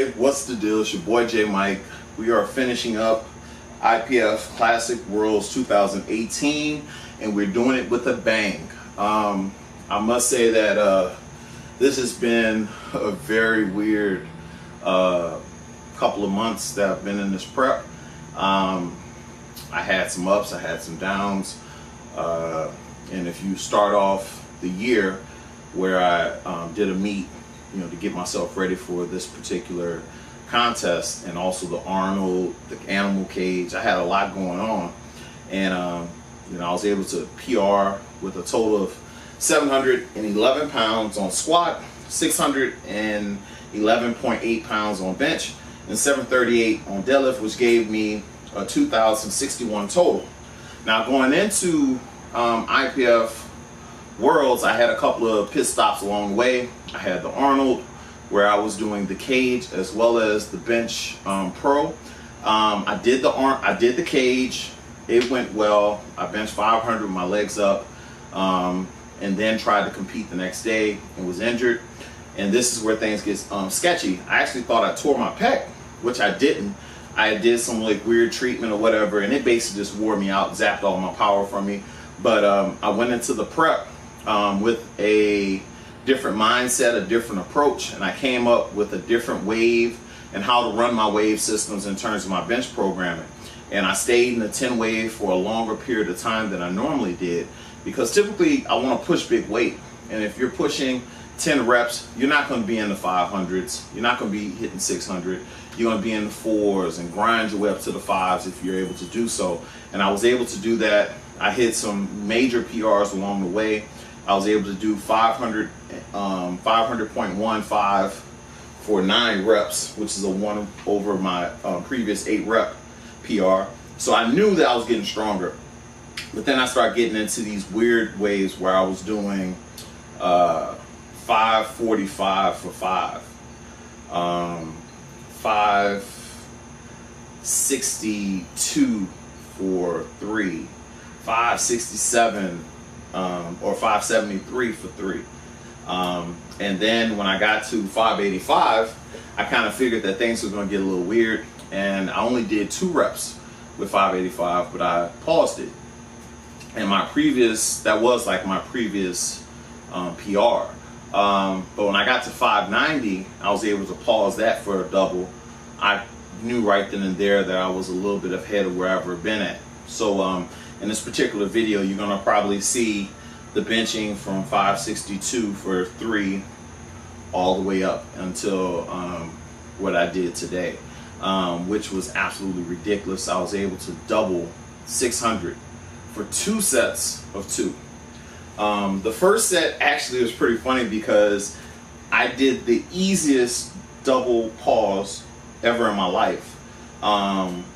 Hey, what's the deal? It's your boy J Mike. We are finishing up IPF Classic Worlds 2018 and we're doing it with a bang. I must say that this has been a very weird couple of months that I've been in this prep. I had some ups, I had some downs, and if you start off the year where I did a meet, to get myself ready for this particular contest, and also the Arnold, the animal cage. I had a lot going on, and I was able to PR with a total of 711 pounds on squat, 611.8 pounds on bench, and 738 on deadlift, which gave me a 2,061 total. Now going into IPF Worlds, I had a couple of pit stops along the way. I had the Arnold, where I was doing the cage as well as the bench pro. I did the cage. It went well. I benched 500 with my legs up, and then tried to compete the next day and was injured. And this is where things get sketchy. I actually thought I tore my pec, which I didn't. I did some like weird treatment or whatever, and it basically just wore me out, zapped all my power from me. But I went into the prep with a different mindset, a different approach, and I came up with a different wave and how to run my wave systems in terms of my bench programming. And I stayed in the 10 wave for a longer period of time than I normally did, because typically I want to push big weight. And if you're pushing 10 reps, you're not going to be in the 500s. You're not going to be hitting 600. You're going to be in the 4s and grind your way up to the 5s if you're able to do so. And I was able to do that. I hit some major PRs along the way. I was able to do 500.15 for 9 reps, which is a 1 over my previous 8 rep PR. So I knew that I was getting stronger. But then I started getting into these weird ways where I was doing 545 for 5, 562 for 3, 567 or 573 for 3. And then when I got to 585, I kind of figured that things were going to get a little weird, and I only did 2 reps with 585, but I paused it. And that was like my previous PR. But when I got to 590, I was able to pause that for a double. I knew right then and there that I was a little bit ahead of where I've ever been at. So in this particular video, you're gonna probably see the benching from 562 for 3 all the way up until what I did today, which was absolutely ridiculous. I was able to double 600 for 2 sets of 2. The first set actually was pretty funny because I did the easiest double pause ever in my life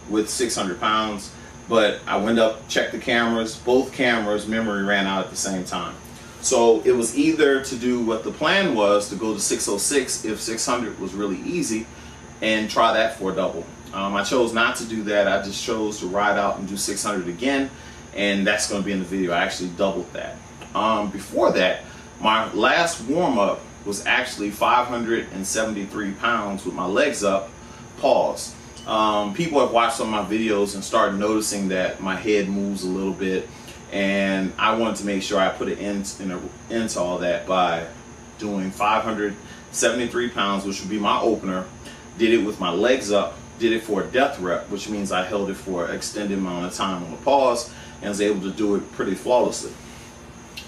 with 600 pounds. But I went up, checked the cameras, both cameras, memory ran out at the same time. So it was either to do what the plan was, to go to 606 if 600 was really easy, and try that for a double. I chose not to do that. I just chose to ride out and do 600 again, and that's going to be in the video. I actually doubled that. Before that, my last warm-up was actually 573 pounds with my legs up, pause. People have watched some of my videos and started noticing that my head moves a little bit, and I wanted to make sure I put an end to all that by doing 573 pounds, which would be my opener. Did it with my legs up, did it for a death rep, which means I held it for an extended amount of time on the pause and was able to do it pretty flawlessly.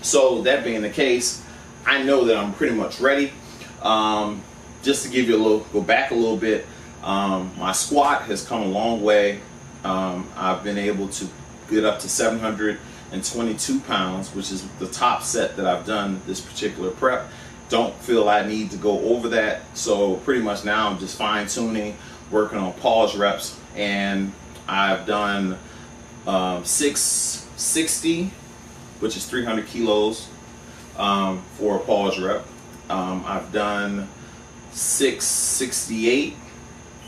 So that being the case, I know that I'm pretty much ready. Just to give you go back a little bit, my squat has come a long way. I've been able to get up to 722 pounds, which is the top set that I've done this particular prep. Don't feel I need to go over that. So pretty much now I'm just fine tuning, working on pause reps, and I've done 660, which is 300 kilos for a pause rep. I've done 668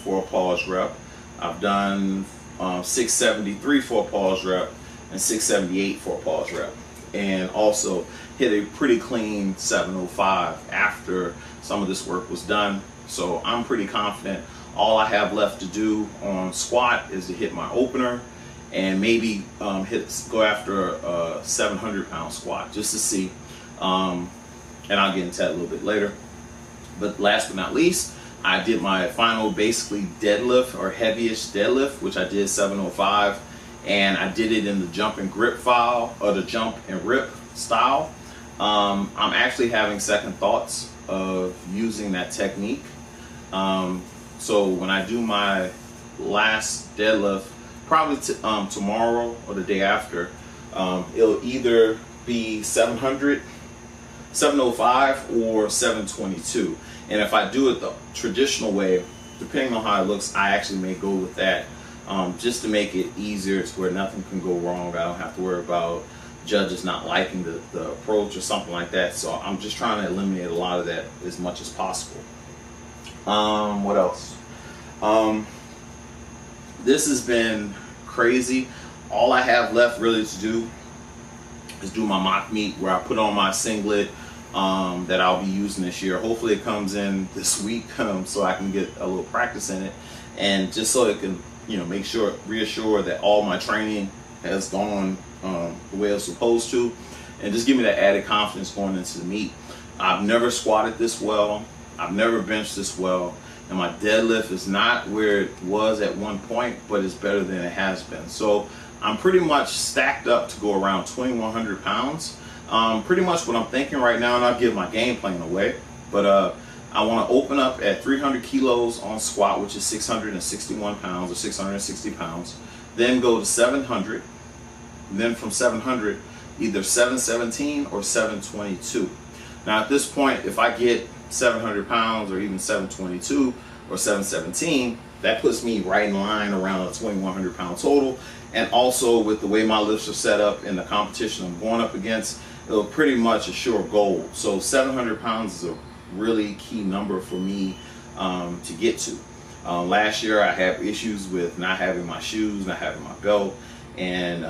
for a pause rep. I've done 673 for a pause rep and 678 for a pause rep, and also hit a pretty clean 705 after some of this work was done. So I'm pretty confident. All I have left to do on squat is to hit my opener and maybe go after a 700-pound squat just to see. And I'll get into that a little bit later. But last but not least, I did my final basically deadlift, or heaviest deadlift, which I did 705, and I did it in the jump and grip file, or the jump and rip style. I'm actually having second thoughts of using that technique. So when I do my last deadlift, probably tomorrow or the day after, it'll either be 700, 705 or 722. And if I do it the traditional way, depending on how it looks, I actually may go with that, just to make it easier to where nothing can go wrong. I don't have to worry about judges not liking the approach or something like that. So I'm just trying to eliminate a lot of that as much as possible. What else? This has been crazy. All I have left really to do is do my mock meet, where I put on my singlet that I'll be using this year. Hopefully it comes in this week, so I can get a little practice in it, and just so it can, you know, reassure that all my training has gone the way it's supposed to, and just give me that added confidence going into the meet. I've never squatted this well. I've never benched this well. And my deadlift is not where it was at one point, but it's better than it has been. So I'm pretty much stacked up to go around 2,100 pounds. Pretty much what I'm thinking right now, and I'll give my game plan away, but I want to open up at 300 kilos on squat, which is 661 pounds or 660 pounds, then go to 700, and then from 700, either 717 or 722. Now at this point, if I get 700 pounds or even 722 or 717, that puts me right in line around a 2,100 pound total. And also with the way my lifts are set up in the competition I'm going up against, it'll pretty much assure gold. So 700 pounds is a really key number for me to get to. Last year I had issues with not having my shoes, not having my belt, and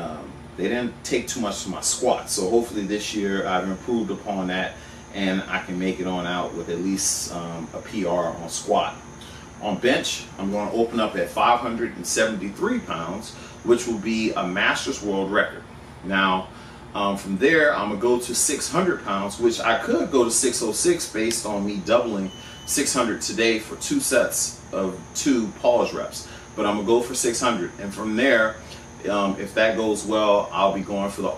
they didn't take too much to my squat. So hopefully this year I've improved upon that, and I can make it on out with at least a PR on squat. On bench, I'm going to open up at 573 pounds, which will be a Masters World Record. Now, from there, I'm going to go to 600 pounds, which I could go to 606 based on me doubling 600 today for 2 sets of 2 pause reps. But I'm going to go for 600. And from there, if that goes well, I'll be going for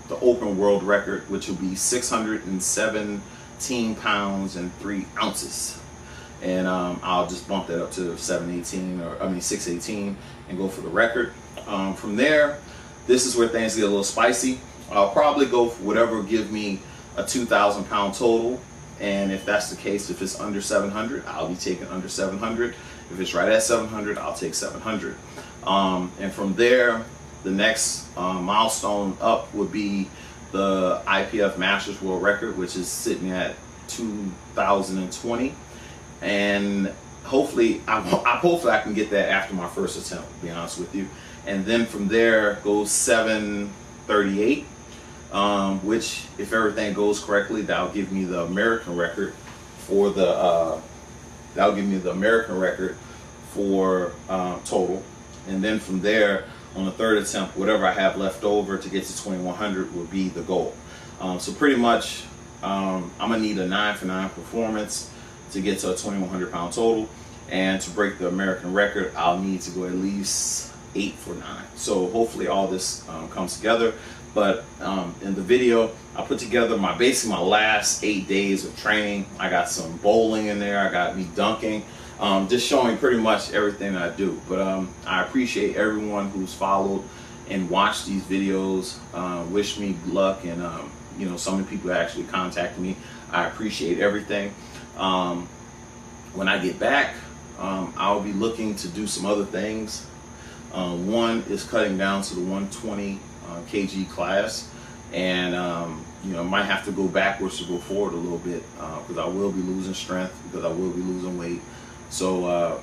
the open world record, which will be 617 pounds and 3 ounces. And I'll just bump that up to 618 and go for the record. From there, this is where things get a little spicy. I'll probably go for whatever will give me a 2,000 pound total. And if that's the case, if it's under 700, I'll be taking under 700. If it's right at 700, I'll take 700. And from there, the next milestone up would be the IPF Masters World Record, which is sitting at 2020. And hopefully I can get that after my first attempt, to be honest with you. And then from there goes 738, which, if everything goes correctly, that'll give me the American record for the total. And then from there, on the third attempt, whatever I have left over to get to 2,100 will be the goal. So pretty much, I'm gonna need a 9 for 9 performance to get to a 2,100 pound total, and to break the American record, I'll need to go at least 8 for 9. So hopefully all this comes together. But in the video, I put together basically my last 8 days of training. I got some bowling in there. I got me dunking. Just showing pretty much everything that I do. But I appreciate everyone who's followed and watched these videos. Wish me luck, and you know, some of the people that actually contacted me, I appreciate everything. When I get back, I'll be looking to do some other things. One is cutting down to the 120 kg class, and you know, might have to go backwards to go forward a little bit, because I will be losing strength, because I will be losing weight. So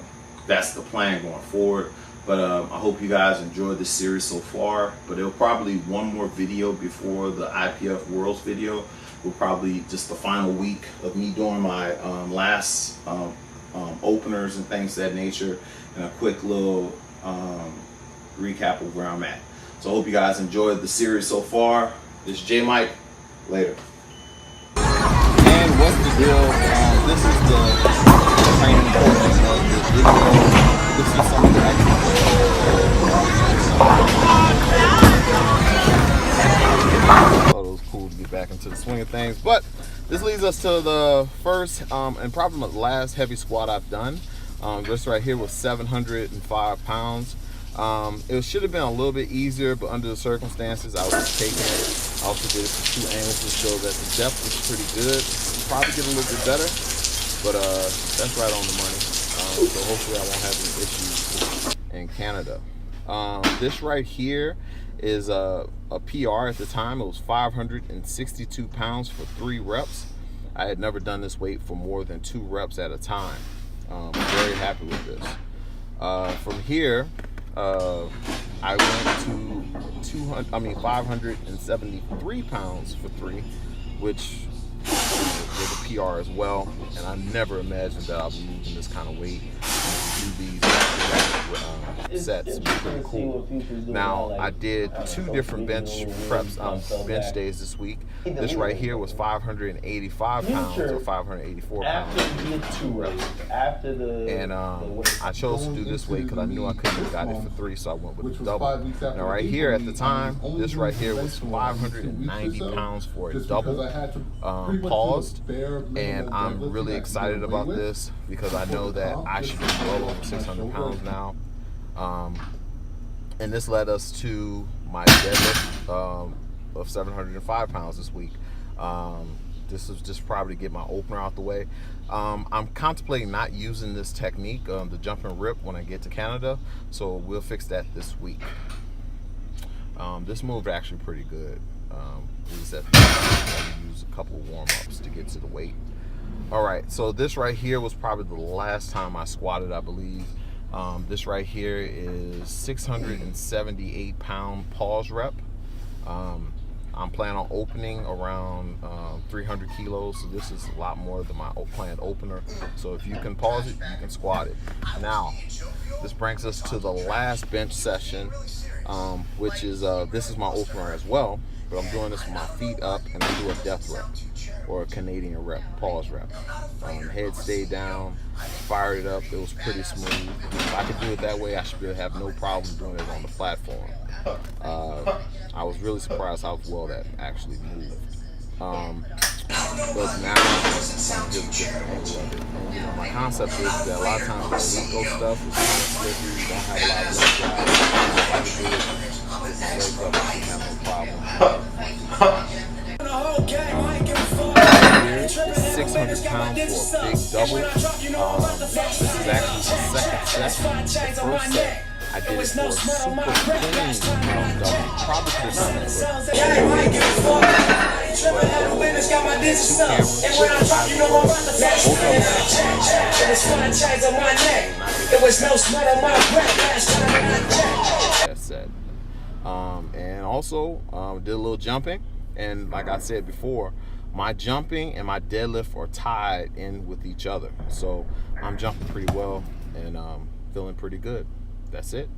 that's the plan going forward. But I hope you guys enjoyed this series so far. But there'll probably be one more video before the IPF Worlds video, will probably just the final week of me doing my last openers and things of that nature, and a quick little recap of where I'm at. So I hope you guys enjoyed the series so far. This is J Mike. Later. And what's the deal? This is the training portion of the video. This is some of the exercises. Thought it was cool to get back into the swing of things, but this leads us to the first and probably the last heavy squat I've done. This right here was 705 pounds. It should have been a little bit easier, but under the circumstances, I was taking it. I also did it from 2 angles to show that the depth was pretty good. Probably get a little bit better, but that's right on the money. So hopefully I won't have any issues in Canada. This right here is a PR at the time. It was 562 pounds for 3 reps. I had never done this weight for more than 2 reps at a time. I'm very happy with this. From here, I went to 573 pounds for 3, which was a PR as well. And I never imagined that I'd be moving this kind of weight to do these sets. It's pretty cool. Now, I did 2 different bench preps, bench days this week. This right here was 585 pounds or 584 pounds for 2 reps. And I chose to do this weight because I knew I couldn't have got it for 3, so I went with the double. Now, right here at the time, this right here was 590 pounds for a double, paused. And I'm really excited about this because I know that I should be well over 600 pounds now. And this led us to my deadlift of 705 pounds this week. This is just probably to get my opener out the way. I'm contemplating not using this technique, the jump and rip, when I get to Canada, so we'll fix that this week. This move is actually pretty good. Is that I use a couple of warm-ups to get to the weight. All right, so this right here was probably the last time I squatted, I believe. This right here is 678 pound pause rep. I'm planning on opening around 300 kilos, so this is a lot more than my planned opener. So if you can pause it, you can squat it. Now, this brings us to the last bench session, which is, this is my opener as well, but I'm doing this with my feet up, and I do a death rep, or a Canadian rep, pause rep. Head stayed down, fired it up, it was pretty smooth. If I could do it that way, I should really have no problem doing it on the platform. I was really surprised how well that actually moved. But now, here's a different angle of it. You know, my concept is that a lot of times the Rico stuff is kind of slippery, you don't have a lot of leg drive. So if I can do it with my legs up, I should have no problem. Here is 600 pounds for a big double. This is actually the second set. The first set, I did it for a super clean double. Probably could have done it, That's said. And also did a little jumping. And like I said before, my jumping and my deadlift are tied in with each other. So I'm jumping pretty well and feeling pretty good. That's it.